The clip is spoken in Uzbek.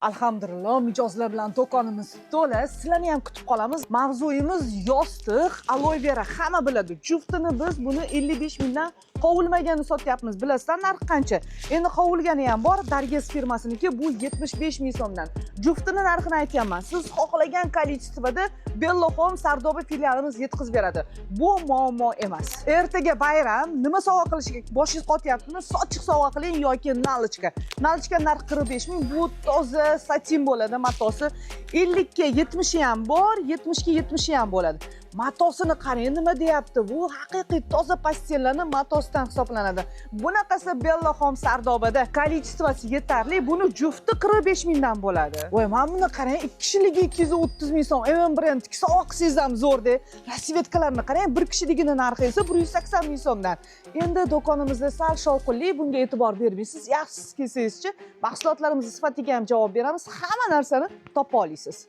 Alhamdulillah, mijozlar bilan do'konimiz to'la. Sizlarni ham kutib qolamiz. Mavzuyimiz yostiq, aloe vera hamma biladi. Juftini biz buni 55 mingdan qovulmaganini sotyapmiz. Bilasizlar narxi qancha? Endi qovulgani ham bor. Dargez firmasiniki bu 75 ming so'mdan. Juftini narxini aytayapman. Siz xohlagan kolичествоda Bello Home Sardoba filialimiz yetkazib beradi. Bu muammo emas. Ertaga bayram, nima sovg'a qilishga boshingiz qotyaptimi? Sochiq sovg'a qiling yoki nalichka. Nalichka narxi 45 ming. Bu toza satin bo'ladi, matosi 50 ga 70 ham bor, 70 ga 70 ham bo'ladi. Matosini qarang, nima deyapti? Bu haqiqiy toza pastellarning matosidan hisoblanadi. Bunaqasi Bello Home Sardobada kolичествоsi yetarli. Buni jufti 45 mingdan bo'ladi. Voy, mana buni qarang, 2 kishiligi 230 ming so'm. M brend sovg'a qilsangiz ham zo'rda. Rasvetkalarni qarang, 1 kishiligining narxi esa 180 ming so'mdan. Endi do'konimizda sal shovqinli, bunga e'tibor bermaysiz. Yaxshisi kelsangiz-chi, mahsulotlarimiz sifatiga ham javob beramiz. Hamma narsani topa olasiz.